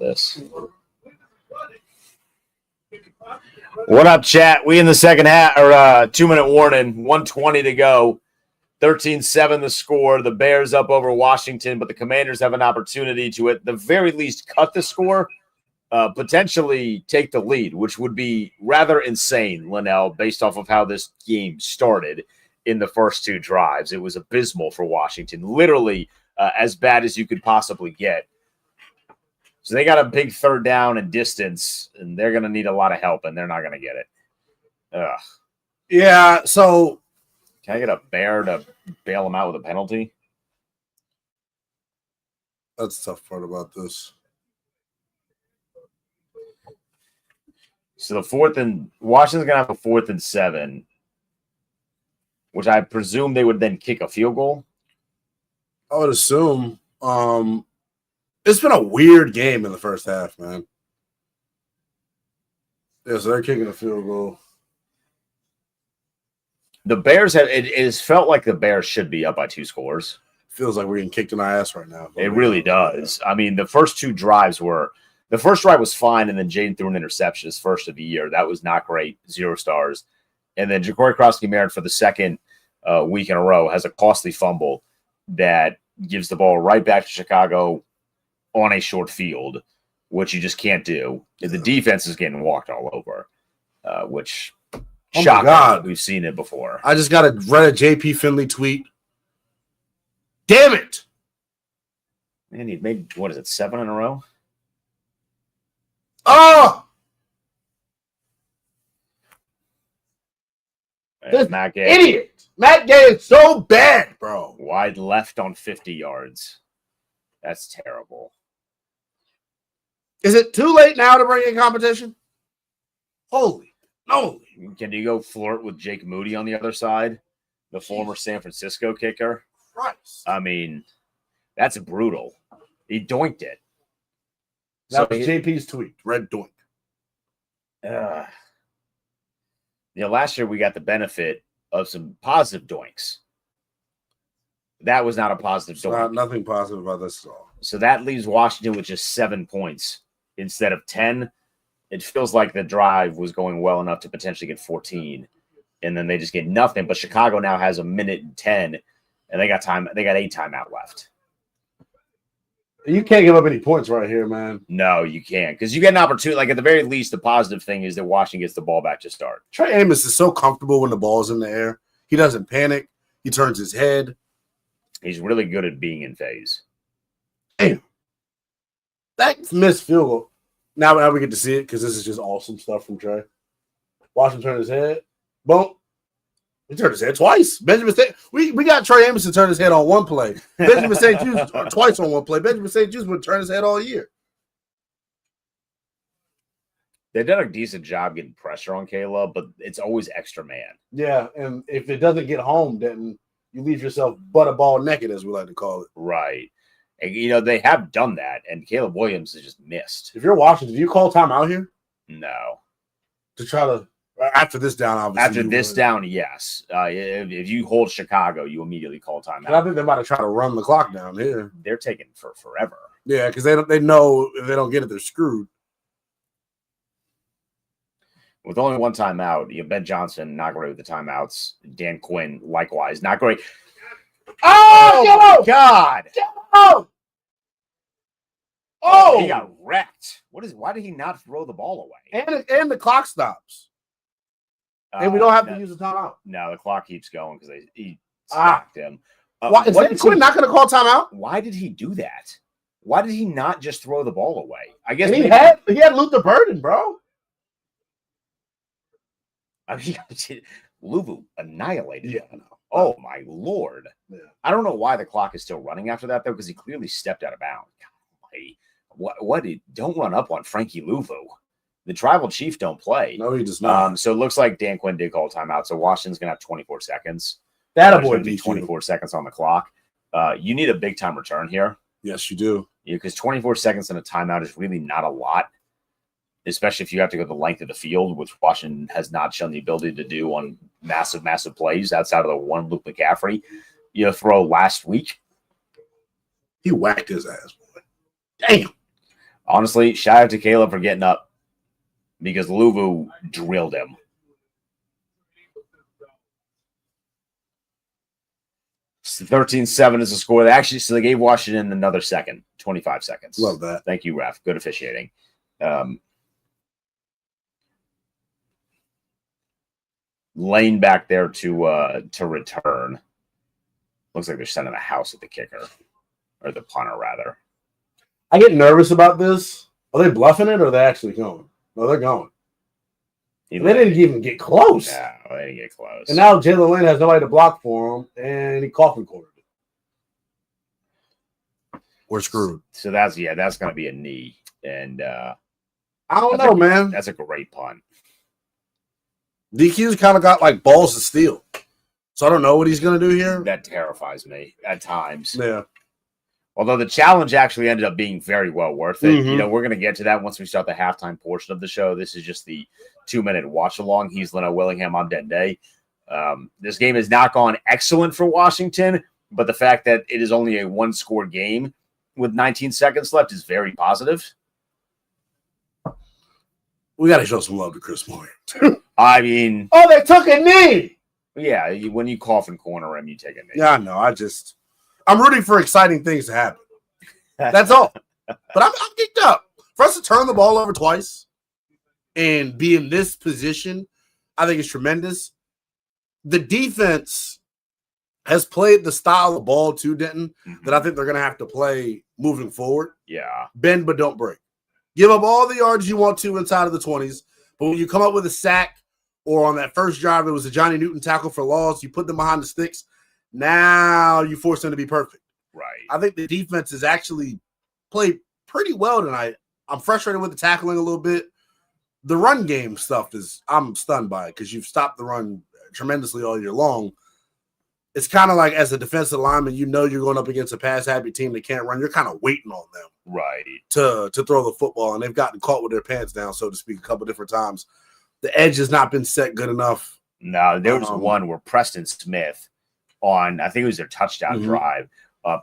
this. What up, chat? We in the second half, or 2-minute warning, 1:20 to go. 13-7 the score. The Bears up over Washington, but the Commanders have an opportunity to, at the very least, cut the score, potentially take the lead, which would be rather insane, Linnell, based off of how this game started in the first two drives. It was abysmal for Washington, literally as bad as you could possibly get. So they got a big third down and distance, and they're going to need a lot of help, and they're not going to get it. Ugh. Yeah, so can I get a Bear to bail them out with a penalty? That's the tough part about this. So Washington's going to have a 4th and 7, which I presume they would then kick a field goal. I would assume. It's been a weird game in the first half, man. Yeah, so they're kicking a field goal. The Bears have it has felt like the Bears should be up by 2 scores. Feels like we're getting kicked in our ass right now. It really does. I mean, the first 2 drives the first drive was fine, and then Jaden threw an interception his first of the year. That was not great, 0 stars. And then Ja'Cory Krosky-Merritt for the second week in a row has a costly fumble that gives the ball right back to Chicago on a short field, which you just can't do. The defense is getting walked all over, which shocking. God. We've seen it before. I just read a JP Finley tweet. Damn it! Man, he made, 7 in a row? Oh! Matt Gay. Idiot! Matt Gay is so bad, bro. Wide left on 50 yards. That's terrible. Is it too late now to bring in competition? Holy moly. Can you go flirt with Jake Moody on the other side? The former San Francisco kicker? Christ. I mean, that's brutal. He doinked it. That was JP's tweet. Red doink. Last year we got the benefit of some positive doinks. That was not a positive doink. Nothing positive about this at all. So that leaves Washington with just 7 points instead of 10. It feels like the drive was going well enough to potentially get 14, and then they just get nothing. But Chicago now has 1:10, and they got time. They got 8 timeout left. You can't give up any points right here, man. No, you can't, because you get an opportunity. Like, at the very least, the positive thing is that Washington gets the ball back to start. Trey Amos is so comfortable when the ball's in the air. He doesn't panic. He turns his head. He's really good at being in phase. Damn. That missed field goal. Now we get to see it because this is just awesome stuff from Trey. Watch him turn his head. Boom. He turned his head twice. Benjamin St. We got Trey Amos to turn his head on one play. Benjamin St. Juice twice on one play. Benjamin St. Juice would turn his head all year. They've done a decent job getting pressure on Caleb, but it's always extra man. Yeah, and if it doesn't get home, then you leave yourself butterball naked, as we like to call it. Right. And, they have done that, and Caleb Williams has just missed. If you're watching, do you call timeout here? No. To try to – after this down, obviously. After this down, yes. If you hold Chicago, you immediately call timeout. I think they might have tried to run the clock down here. They're taking for forever. Yeah, because they know if they don't get it, they're screwed. With only one timeout, Ben Johnson, not great with the timeouts. Dan Quinn, likewise, not great. Oh, my God. Oh, he got wrecked. Why did he not throw the ball away? And the clock stops. And we don't have to use a timeout. No, the clock keeps going because he stopped him. Is Dan Quinn not going to call timeout? Why did he do that? Why did he not just throw the ball away? I guess he had Luther Burden, bro. I mean, Luvu annihilated him. I know. Oh, my Lord. Yeah. I don't know why the clock is still running after that, though, because he clearly stepped out of bounds. Don't run up on Frankie Luvu. The tribal chief don't play. No, he does not. So it looks like Dan Quinn did call timeout, so Washington's going to have 24 seconds. That'll boy be 24 seconds on the clock. You need a big-time return here. Yes, you do. Because 24 seconds in a timeout is really not a lot, especially if you have to go the length of the field, which Washington has not shown the ability to do on massive, massive plays outside of the one Luke McCaffrey throw last week. He whacked his ass, boy. Damn. Honestly, shout out to Caleb for getting up because Louvu drilled him. So 13-7 is the score. They gave Washington another second, 25 seconds. Love that. Thank you, ref. Good officiating. Lane back there to return. Looks like they're sending a house at the kicker, or the punter, rather. I get nervous about this. Are they bluffing it or are they actually going? No, they're going. They didn't even get close. No, they didn't get close. And now Jalen Lane has nobody to block for him, and he coffin cornered it. We're screwed. So that's going to be a knee. And I don't know, man. That's a great punt. DQ's kind of got like balls to steal. So I don't know what he's going to do here. That terrifies me at times. Yeah. Although the challenge actually ended up being very well worth it. Mm-hmm. You know, we're going to get to that once we start the halftime portion of the show. This is just the 2-minute watch along. He's Leno Willingham. I'm Dende. This game has not gone excellent for Washington, but the fact that it is only a one-score game with 19 seconds left is very positive. We got to show some love to Chris Moore. I mean, they took a knee. Yeah, when you cough corner him, you take a knee. Yeah, I know. I'm rooting for exciting things to happen. That's all. But I'm geeked up. For us to turn the ball over twice and be in this position, I think it's tremendous. The defense has played the style of ball too, Denton, that I think they're going to have to play moving forward. Yeah. Bend but don't break. Give up all the yards you want to inside of the 20s, but when you come up with a sack or on that first drive, it was a Johnny Newton tackle for loss, you put them behind the sticks, now you force them to be perfect. Right. I think the defense has actually played pretty well tonight. I'm frustrated with the tackling a little bit. The run game stuff I'm stunned by it because you've stopped the run tremendously all year long. It's kind of like as a defensive lineman, you know you're going up against a pass-happy team that can't run. You're kind of waiting on them. Right. To throw the football, and they've gotten caught with their pants down, so to speak, a couple different times. The edge has not been set good enough. No, there was one where Preston Smith on, I think it was their touchdown drive.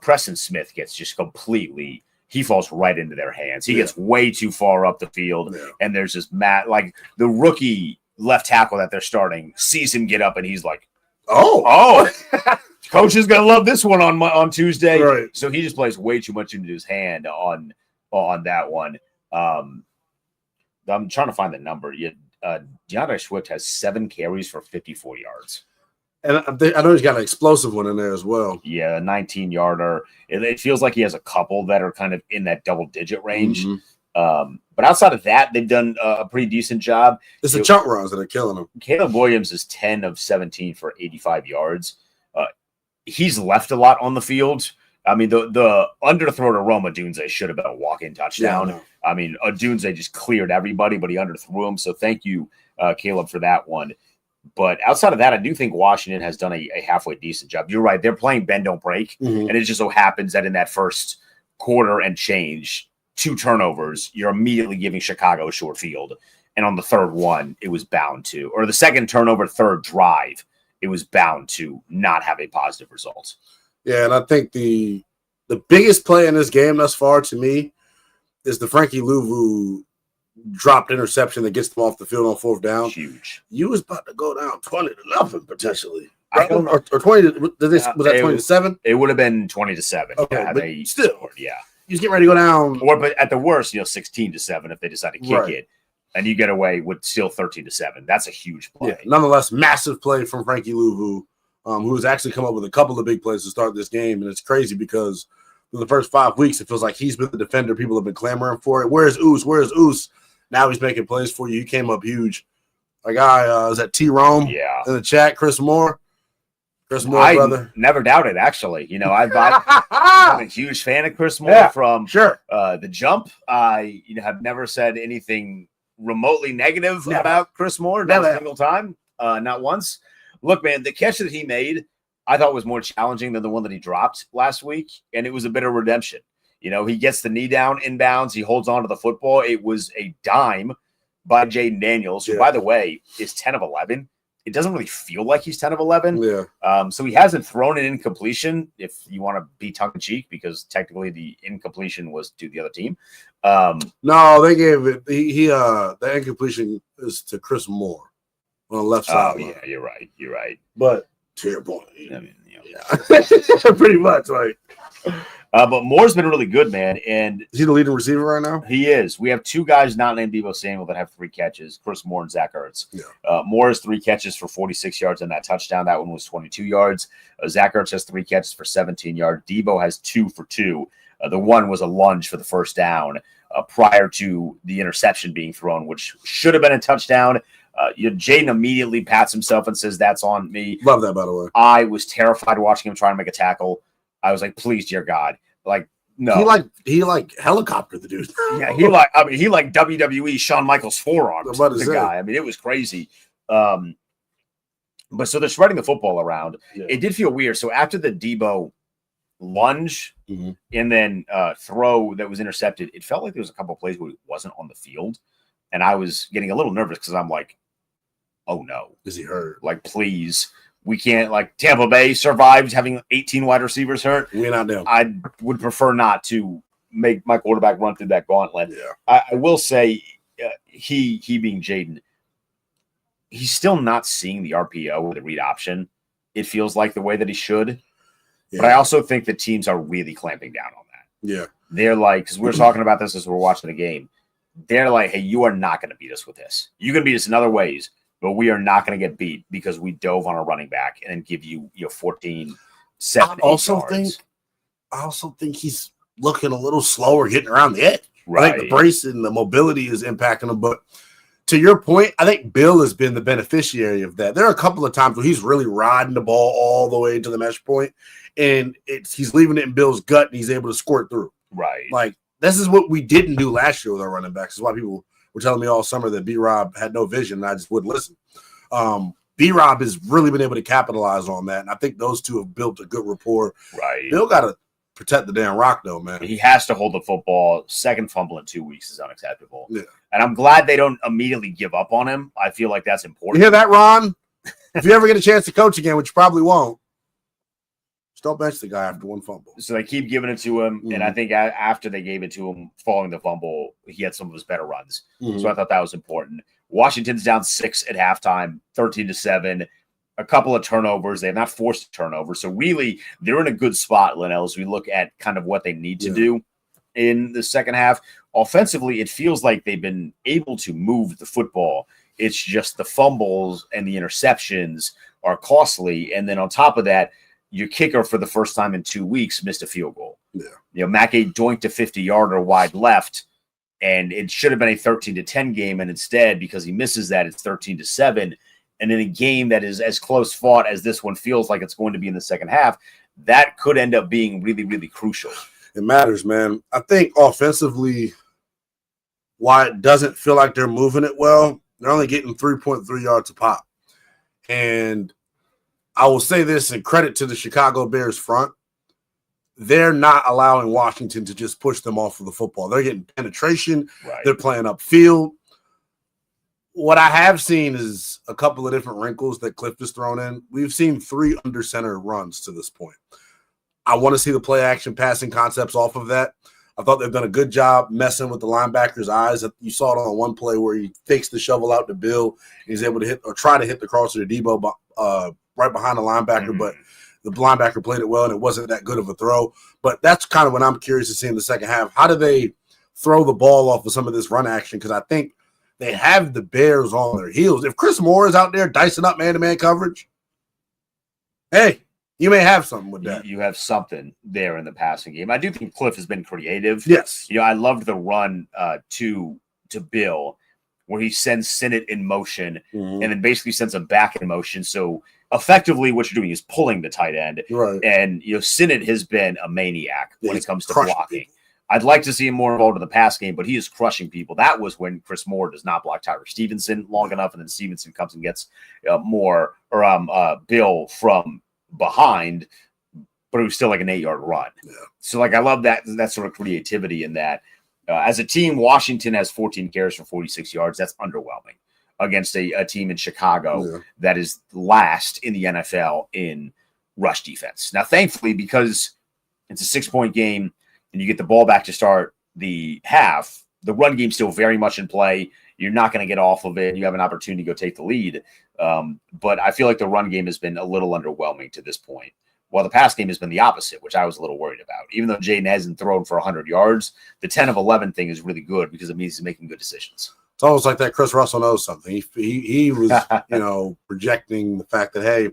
Preston Smith gets just completely, he falls right into their hands. He gets way too far up the field, and there's this like the rookie left tackle that they're starting sees him get up, and he's like, oh. Coach is gonna love this one on Tuesday, right? So he just plays way too much into his hand on that one. I'm trying to find the number. DeAndre Swift has 7 carries for 54 yards, and I know he's got an explosive one in there as well. Yeah, a 19-yarder. It feels like he has a couple that are kind of in that double-digit range. But outside of that, they've done a pretty decent job. It's the chunk runs that are killing them. Caleb Williams is 10 of 17 for 85 yards. He's left a lot on the field. I mean, the underthrow to Roma Dunze should have been a walk-in touchdown. Yeah, no. I mean, Dunze just cleared everybody, but he underthrew him. So thank you, Caleb, for that one. But outside of that, I do think Washington has done a halfway decent job. You're right. They're playing bend, don't break. And it just so happens that in that first quarter and change, 2 turnovers, you're immediately giving Chicago a short field. And on the third one, it was bound to. Or the second turnover, third drive, it was bound to not have a positive result. Yeah, and I think the biggest play in this game thus far to me is the Frankie Louvu dropped interception that gets them off the field on 4th down. Huge. You was about to go down 20-0 potentially. Or 20 was that 20-7? It would have been 20-7. Okay, but still. Yeah. You was getting ready to go down. Or but at the worst, 16-7 if they decide to kick it. And you get away with still 13-7. That's a huge play. Yeah, nonetheless, massive play from Frankie Louvu, who's actually come up with a couple of big plays to start this game. And it's crazy because for the first 5 weeks, it feels like he's been the defender. People have been clamoring for it. Where's Oos? Where's Oos? Now he's making plays for you. He came up huge. Our guy, is that T-Rome? Yeah. In the chat, Chris Moore. Chris Moore, brother. Never doubted, actually. I'm a huge fan of Chris Moore from the jump. I have never said anything remotely negative about Chris Moore. Not a single time. Not once. Look, man, the catch that he made, I thought was more challenging than the one that he dropped last week, and it was a bit of redemption. He gets the knee down inbounds. He holds on to the football. It was a dime by Jaden Daniels, who, by the way, is 10 of 11. it doesn't really feel like he's 10 of 11. Yeah. So he hasn't thrown an incompletion, if you want to be tongue-in-cheek, because technically the incompletion was to the other team. No, they gave it. The incompletion is to Chris Moore on the left side. Oh, yeah, you're right. But to your point, I mean, yeah. Pretty much, like. But Moore's been really good, man. And is he the leading receiver right now? He is. We have two guys not named Deebo Samuel that have 3 catches, Chris Moore and Zach Ertz. Yeah. Moore has 3 catches for 46 yards on that touchdown. That one was 22 yards. Zach Ertz has 3 catches for 17 yards. Deebo has 2 for 2. The one was a lunge for the first down prior to the interception being thrown, which should have been a touchdown. Jaden immediately pats himself and says, "That's on me." Love that, by the way. I was terrified watching him try to make a tackle. I was like, please, dear God. Like, no. He helicoptered the dude. Yeah, he WWE Shawn Michaels forearms. The guy. I mean, it was crazy. But so they're spreading the football around. Yeah. It did feel weird. So after the Deebo lunge and then throw that was intercepted, it felt like there was a couple of plays where he wasn't on the field. And I was getting a little nervous because I'm like, oh no. Is he hurt? Like, please. We can't, like, Tampa Bay survived having 18 wide receivers hurt. We're not down. I would prefer not to make my quarterback run through that gauntlet. Yeah. I will say, he being Jaden, he's still not seeing the RPO or the read option. It feels like the way that he should. Yeah. But I also think the teams are really clamping down on that. Yeah. They're like, because we were talking about this as we were watching the game. They're like, hey, you are not going to beat us with this. You can beat us in other ways. But we are not going to get beat because we dove on a running back and give you 14, 7, I also think he's looking a little slower getting around the edge. Right. I think the brace and the mobility is impacting him. But to your point, I think Bill has been the beneficiary of that. There are a couple of times where he's really riding the ball all the way to the mesh point, and he's leaving it in Bill's gut, and he's able to squirt through. Right. Like, this is what we didn't do last year with our running backs. This is why people were telling me all summer that B-Rob had no vision, and I just wouldn't listen. B-Rob has really been able to capitalize on that, and I think those two have built a good rapport. Right. Bill got to protect the damn rock, though, man. He has to hold the football. Second fumble in 2 weeks is unacceptable. Yeah. And I'm glad they don't immediately give up on him. I feel like that's important. You hear that, Ron? If you ever get a chance to coach again, which you probably won't, just don't bench the guy after one fumble. So they keep giving it to him, and I think after they gave it to him following the fumble, he had some of his better runs. So I thought that was important. Washington's down 6 at halftime, 13-7. A couple of turnovers. They have not forced a turnover. So really, they're in a good spot, Linnell, as we look at kind of what they need to do in the second half. Offensively, it feels like they've been able to move the football. It's just the fumbles and the interceptions are costly. And then on top of that, your kicker for the first time in 2 weeks missed a field goal. Yeah. Mackay doinked a 50-yarder wide left, and it should have been a 13-10 game. And instead, because he misses that, it's 13-7. And in a game that is as close fought as this one feels like it's going to be in the second half, that could end up being really, really crucial. It matters, man. I think offensively, why it doesn't feel like they're moving it well, they're only getting 3.3 yards a pop. And I will say this in credit to the Chicago Bears front. They're not allowing Washington to just push them off of the football. They're getting penetration. Right. They're playing upfield. What I have seen is a couple of different wrinkles that Cliff has thrown in. We've seen 3 under center runs to this point. I want to see the play action passing concepts off of that. I thought they've done a good job messing with the linebacker's eyes. You saw it on one play where he fakes the shovel out to Bill. And he's able to hit or try to hit the crosser to Deebo right behind the linebacker, but the linebacker played it well, and it wasn't that good of a throw. But that's kind of what I'm curious to see in the second half. How do they throw the ball off of some of this run action? Because I think they have the Bears on their heels. If Chris Moore is out there dicing up man-to-man coverage, hey, you may have something with that. You have something there in the passing game. I do think Cliff has been creative. Yes. I loved the run to Bill where he sends Sinnott in motion and then basically sends him back in motion. So effectively what you're doing is pulling the tight end. Right. And, Sinnott has been a maniac when it comes to blocking. People. I'd like to see him more involved in the pass game, but he is crushing people. That was when Chris Moore does not block Tyler Stevenson long enough, and then Stevenson comes and gets Bill from behind, but it was still like an 8-yard run. Yeah. So, I love that sort of creativity in that. As a team, Washington has 14 carries for 46 yards. That's underwhelming. against a team in Chicago that is last in the NFL in rush defense. Now, thankfully, because it's a 6-point game and you get the ball back to start the half, the run game's still very much in play. You're not going to get off of it. You have an opportunity to go take the lead. But I feel like the run game has been a little underwhelming to this point. While the pass game has been the opposite, which I was a little worried about. Even though Jaden hasn't thrown for 100 yards, the 10 of 11 thing is really good because it means he's making good decisions. It's almost like that Chris Russell knows something. He was, projecting the fact that, hey,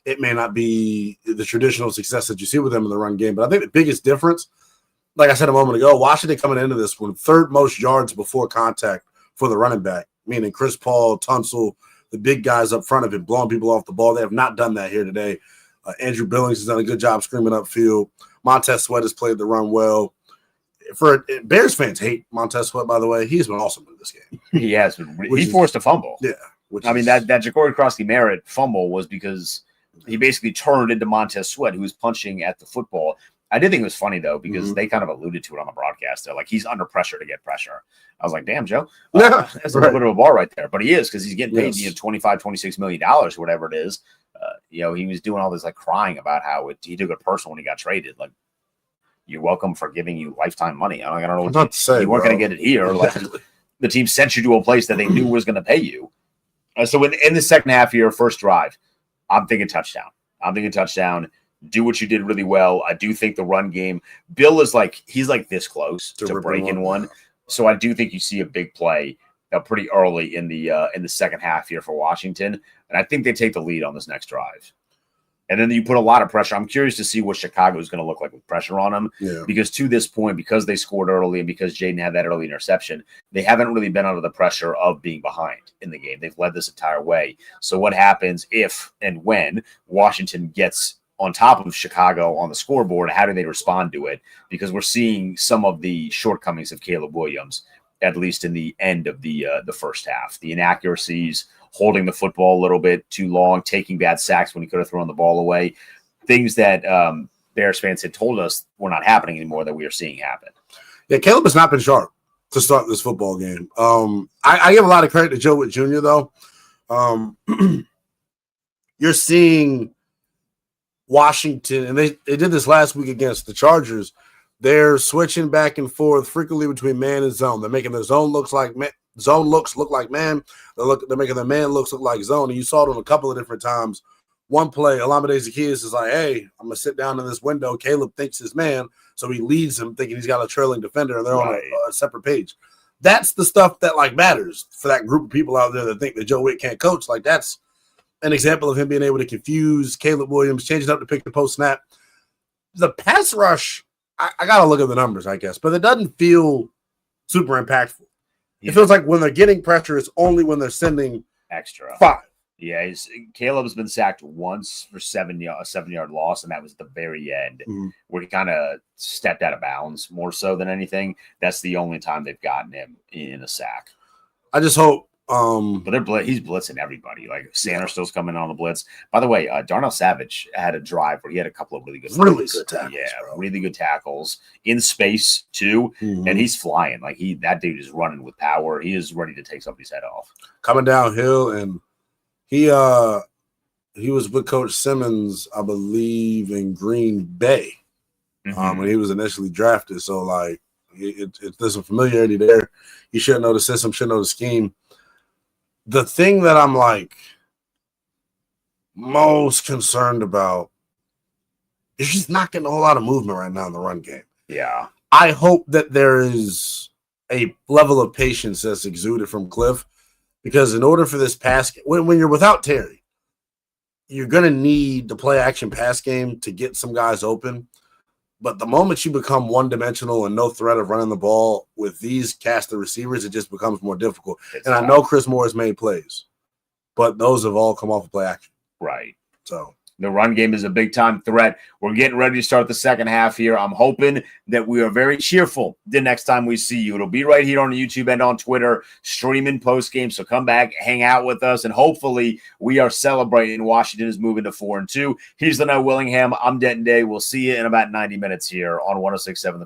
it may not be the traditional success that you see with them in the run game. But I think the biggest difference, like I said a moment ago, Washington coming into this one, third most yards before contact for the running back, meaning Chris Paul, Tunsil, the big guys up front have been blowing people off the ball. They have not done that here today. Andrew Billings has done a good job screaming upfield. Montez Sweat has played the run well. For Bears fans hate Montez Sweat, by the way. He's been awesome in this game. He has been. He forced a fumble. Yeah. That Jacory Crosby-Merritt fumble was because he basically turned into Montez Sweat, who was punching at the football. I did think it was funny, though, because they kind of alluded to it on the broadcast. They're like, he's under pressure to get pressure. I was like, damn, Joe. That's a little bit of a bar right there. But he is, because he's getting paid $25, $26 million, or whatever it is. He was doing all this like crying about how he took it personal when he got traded. Like, you're welcome for giving you lifetime money. I don't know what to say. You weren't going to get it here. Like, the team sent you to a place that they knew was going to pay you. So in the second half here, first drive, I'm thinking touchdown. Do what you did really well. I do think the run game, Bill is he's this close to breaking one. So I do think you see a big play pretty early in the second half here for Washington. And I think they take the lead on this next drive. And then you put a lot of pressure. I'm curious to see what Chicago is going to look like with pressure on them. Yeah. Because to this point, because they scored early and because Jaden had that early interception, they haven't really been under the pressure of being behind in the game. They've led this entire way. So what happens if and when Washington gets on top of Chicago on the scoreboard? How do they respond to it? Because we're seeing some of the shortcomings of Caleb Williams, at least in the end of the first half. The inaccuracies, holding the football a little bit too long, taking bad sacks when he could have thrown the ball away. Things that Bears fans had told us were not happening anymore that we are seeing happen. Yeah, Caleb has not been sharp to start this football game. I give a lot of credit to Joe Witt Jr., though. You're seeing Washington, and they did this last week against the Chargers. They're switching back and forth frequently between man and zone. They're making their zone looks like man. Zone looks look like man. They're making their man looks look like zone. And you saw it on a couple of different times. One play, Olamide Zaccheaus is like, hey, I'm going to sit down in this window. Caleb thinks his man, so he leads him thinking he's got a trailing defender, and they're on a separate page. That's the stuff that, matters for that group of people out there that think that Joe Witt can't coach. That's an example of him being able to confuse Caleb Williams, changing up to pick the post snap. The pass rush, I got to look at the numbers, I guess, but it doesn't feel super impactful. Yeah. It feels like when they're getting pressure, it's only when they're sending extra 5. Yeah, Caleb's been sacked once for a 7-yard loss, and that was at the very end where he kind of stepped out of bounds more so than anything. That's the only time they've gotten him in a sack. I just hope. But he's blitzing everybody. Like Sanderson's coming on the blitz. By the way, Darnell Savage had a drive where he had a couple of really good tackles. Yeah, really good tackles in space too, and he's flying. That dude is running with power. He is ready to take somebody's head off. Coming downhill, and he was with Coach Simmons, I believe, in Green Bay when he was initially drafted. So there's some familiarity there. He should know the system, should know the scheme. The thing that I'm most concerned about is just not getting a whole lot of movement right now in the run game. Yeah. I hope that there is a level of patience that's exuded from Cliff, because in order for this pass – when you're without Terry, you're going to need the play-action pass game to get some guys open. But the moment you become one-dimensional and no threat of running the ball with these cast of receivers, it just becomes more difficult. I know Chris Moore has made plays, but those have all come off of play action. Right. So the run game is a big-time threat. We're getting ready to start the second half here. I'm hoping that we are very cheerful the next time we see you. It'll be right here on YouTube and on Twitter, streaming post-game. So come back, hang out with us, and hopefully we are celebrating Washington is moving to 4-2. He's the Noah Willingham. I'm Denton Day. We'll see you in about 90 minutes here on 106.7.